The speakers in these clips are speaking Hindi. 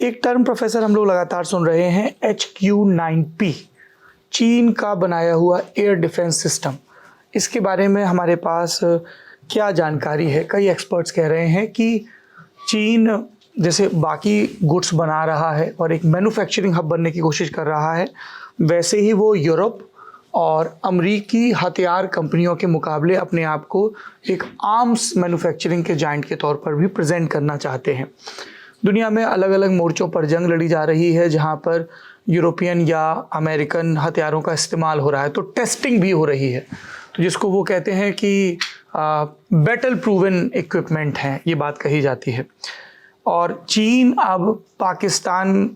एक टर्म प्रोफेसर हम लोग लगातार सुन रहे हैं, HQ-9P, चीन का बनाया हुआ एयर डिफेंस सिस्टम। इसके बारे में हमारे पास क्या जानकारी है? कई एक्सपर्ट्स कह रहे हैं कि चीन जैसे बाकी गुड्स बना रहा है और एक मैन्युफैक्चरिंग हब बनने की कोशिश कर रहा है, वैसे ही वो यूरोप और अमरीकी हथियार कंपनियों के मुकाबले अपने आप को एक आर्म्स मैन्युफैक्चरिंग के जायंट के तौर पर भी प्रेजेंट करना चाहते हैं। दुनिया में अलग अलग मोर्चों पर जंग लड़ी जा रही है, जहां पर यूरोपियन या अमेरिकन हथियारों का इस्तेमाल हो रहा है, तो टेस्टिंग भी हो रही है, तो जिसको वो कहते हैं कि बैटल प्रूवन इक्विपमेंट है, ये बात कही जाती है। और चीन अब पाकिस्तान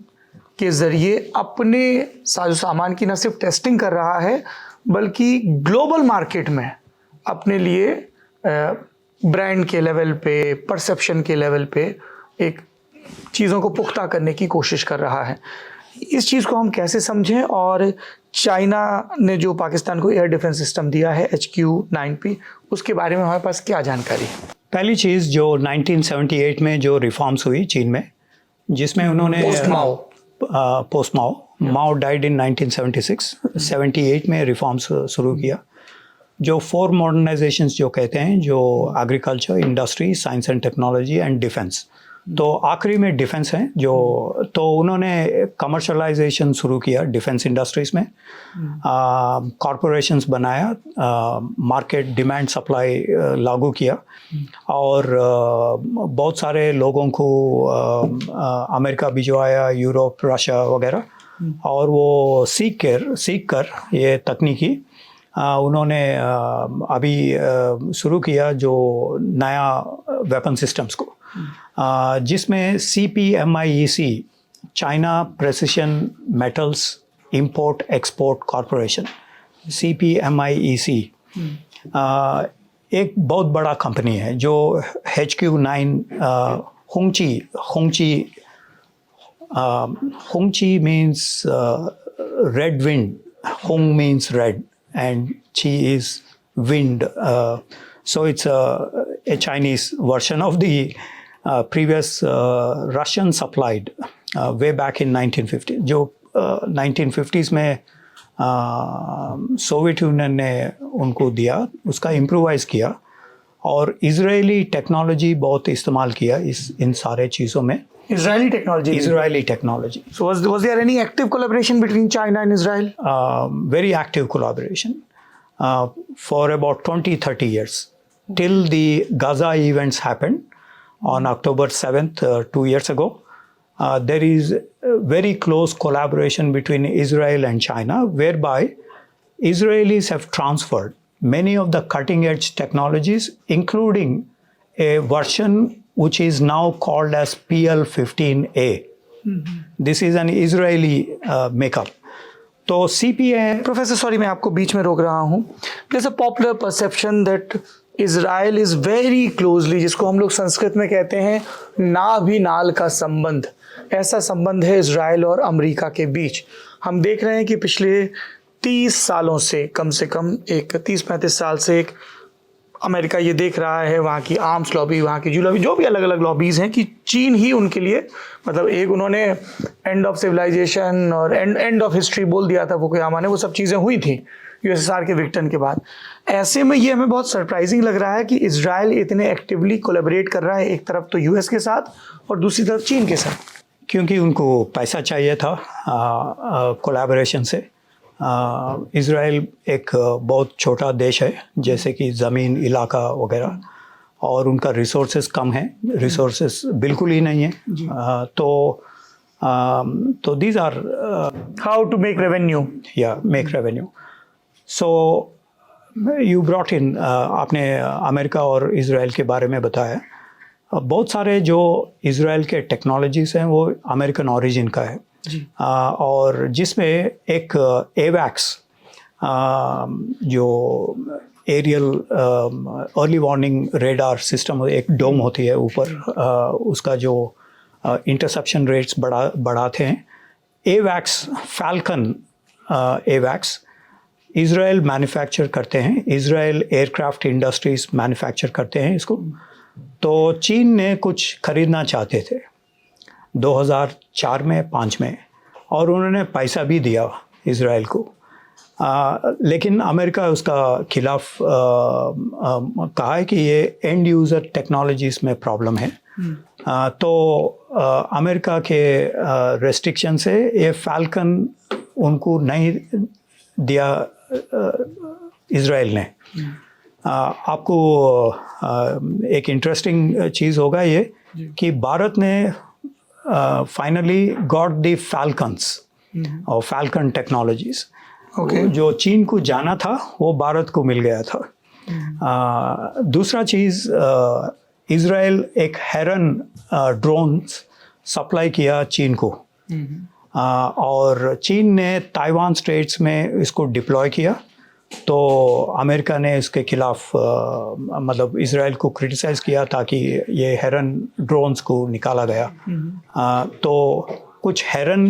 के ज़रिए अपने साजो सामान की न सिर्फ टेस्टिंग कर रहा है, बल्कि ग्लोबल मार्केट में अपने लिए ब्रांड के लेवल पे, परसेप्शन के लेवल पे एक चीज़ों को पुख्ता करने की कोशिश कर रहा है। इस चीज़ को हम कैसे समझें, और चाइना ने जो पाकिस्तान को एयर डिफेंस सिस्टम दिया है HQ-9P, उसके बारे में हमारे पास क्या जानकारी है? पहली चीज़ जो 1978 में जो रिफॉर्म्स हुई चीन में, जिसमें उन्होंने पोस्ट माओ डाइड इन 1976, 78 में रिफॉर्म्स शुरू किया। जो 4 मॉडर्नाइजेशंस जो कहते हैं, जो agriculture, industry, science and technology and defence, तो आखिरी में डिफेंस है जो, तो उन्होंने कमर्शलाइजेशन शुरू किया डिफेंस इंडस्ट्रीज़ में, कॉरपोरेशंस बनाया, मार्केट डिमांड सप्लाई लागू किया, और बहुत सारे लोगों को अमेरिका भिजवाया, यूरोप, रशिया वगैरह, और वो सीख कर ये तकनीकी उन्होंने अभी शुरू किया जो नया वेपन सिस्टम्स को, जिसमें CPMIEC, China precision metals import export corporation, CPMIEC एक बहुत बड़ा कंपनी है जो HQ-9 Hongqi means red wind, Hong means red and chi is wind, so it's a Chinese version of the previous Russian supplied way back in 1950, जो 1950s में सोवियत यूनियन ने उनको दिया, उसका इम्प्रोवाइज किया, और इजरायली टेक्नोलॉजी बहुत इस्तेमाल किया इन सारे चीज़ों में। Israeli technology. So was there any active collaboration between China and Israel? Very active collaboration for about 20-30 years, till the Gaza events happened on October 7th, 2 years ago. There is a very close collaboration between Israel and China, whereby Israelis have transferred many of the cutting edge technologies, including a version which is now called as PL-15A. This is an Israeli makeup. तो CPA, प्रोफेसर सॉरी मैं आपको बीच में रोक रहा हूँ। There's a popular perception that Israel is very closely, जिसको हम लोग संस्कृत में कहते हैं नाभि नाल का संबंध, ऐसा संबंध है इजराइल और अमेरिका के बीच। हम देख रहे हैं कि पिछले 30 सालों से कम एक 30-35 साल से एक अमेरिका ये देख रहा है, वहाँ की आर्म्स लॉबी, वहाँ की जू लॉबी, जो भी अलग अलग लॉबीज़ हैं, कि चीन ही उनके लिए, मतलब एक उन्होंने एंड ऑफ सिविलाइजेशन और एंड ऑफ हिस्ट्री बोल दिया था फुकुयामा ने, वो सब चीज़ें हुई थी USSR के विघटन के बाद। ऐसे में ये हमें बहुत सरप्राइजिंग लग रहा है कि इजराइल इतने एक्टिवली कोलैबोरेट कर रहा है, एक तरफ तो US के साथ और दूसरी तरफ चीन के साथ, क्योंकि उनको पैसा चाहिए था कोलैबोरेशन से। इज़राइल एक बहुत छोटा देश है, जैसे कि ज़मीन, इलाका वगैरह, और उनका रिसोर्सेज कम है, रिसोर्सेज बिल्कुल ही नहीं है। तो these are how to make revenue, make revenue. So you brought in, आपने अमेरिका और इज़राइल के बारे में बताया। बहुत सारे जो इज़राइल के टेक्नोलॉजीज़ हैं वो अमेरिकन ओरिजिन का है, और जिसमें एक AWACS जो aerial early warning radar system, एक डोम होती है ऊपर, उसका जो इंटरसेप्शन रेट्स बढ़ाते हैं, AWACS, falcon AWACS Israel manufacture करते हैं, इज़राइल एयरक्राफ्ट इंडस्ट्रीज मैन्युफैक्चर करते हैं इसको। तो चीन ने कुछ खरीदना चाहते थे, 2004 में 5 में, और उन्होंने पैसा भी दिया इज़राइल को। लेकिन अमेरिका उसका खिलाफ कहा है कि ये एंड यूज़र टेक्नोलॉजीज़ में प्रॉब्लम है। तो अमेरिका के रेस्ट्रिक्शन से ये फाल्कन उनको नहीं दिया इज़राइल ने। आपको एक इंटरेस्टिंग चीज़ होगा ये कि भारत ने फाइनली गॉट द फाल्कन्स और फाल्कन टेक्नोलॉजीज़। जो चीन को जाना था वो भारत को मिल गया था। दूसरा चीज़, इज़राइल एक हेरन ड्रोन सप्लाई किया चीन को, और चीन ने ताइवान स्ट्रेट्स में इसको डिप्लॉय किया। तो अमेरिका ने इसके खिलाफ मतलब इज़राइल को क्रिटिसाइज़ किया ताकि ये हेरन ड्रोन्स को निकाला गया। तो कुछ हेरन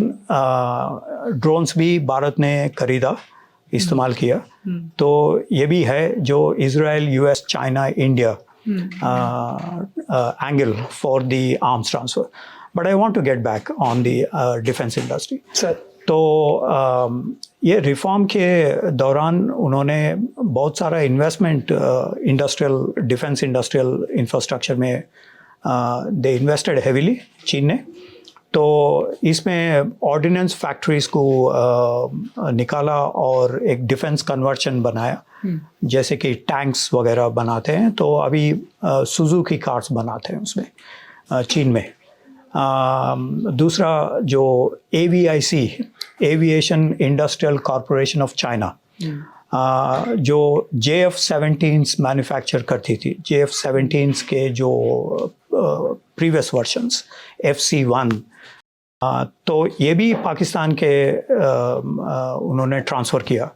ड्रोन्स भी भारत ने खरीदा, इस्तेमाल किया। तो ये भी है जो Israel, US, China, India angle for the arms transfer. But I want to get back on the defense industry. Sir. तो ये रिफॉर्म के दौरान उन्होंने बहुत सारा investment industrial, defence industrial infrastructure में दे इन्वेस्टेड हेविली, चीन ने। तो इसमें ऑर्डिनेंस फैक्ट्रीज को निकाला और एक डिफेंस कन्वर्शन बनाया, जैसे कि टैंक्स वगैरह बनाते हैं। तो अभी सुजुकी कार्स बनाते हैं उसमें, चीन में। दूसरा जो AVIC, aviation industrial corporation of China, जो JF-17s मैन्युफैक्चर करती थी, JF-17s के जो प्रीवियस वर्जन्स FC-1, तो ये भी पाकिस्तान के उन्होंने ट्रांसफ़र किया,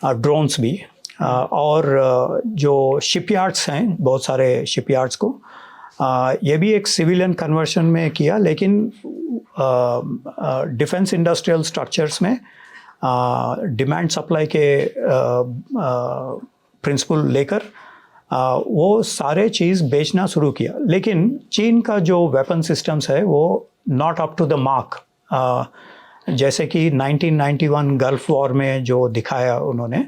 ड्रोन्स भी। और जो शिपयार्ड्स हैं, बहुत सारे शिपयार्ड्स को ये भी एक सिविलियन कन्वर्शन में किया। लेकिन डिफेंस इंडस्ट्रियल स्ट्रक्चर्स में डिमांड सप्लाई के प्रिंसिपल लेकर वो सारे चीज़ बेचना शुरू किया। लेकिन चीन का जो वेपन सिस्टम्स है वो not up to the mark, जैसे कि 1991 गल्फ वॉर में जो दिखाया उन्होंने,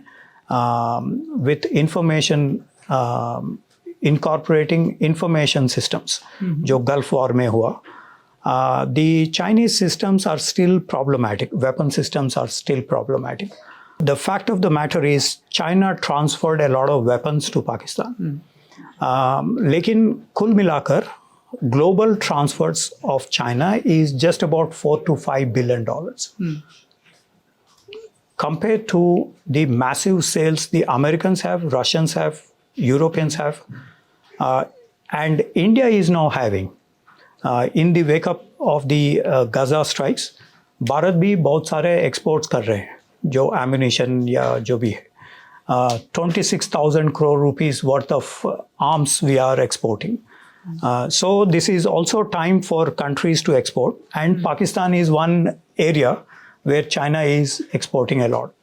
with information, incorporating information systems, जो गल्फ वॉर में हुआ। The Chinese systems are still problematic. Weapon systems are still problematic. The fact of the matter is China transferred a lot of weapons to Pakistan. लेकिन कुल मिलाकर global transfers of China is just about $4 to $5 billion. Compared to the massive sales the Americans have, Russians have, Europeans have, and India is now having. In the wake up of the Gaza strikes, Bharat भी बहुत सारे एक्सपोर्ट्स कर रहे हैं, जो एम्यूनिशन या जो भी है। 26,000 crore rupees worth of arms we are exporting. So this is also time for countries to export, and Pakistan is one area where China is exporting a lot.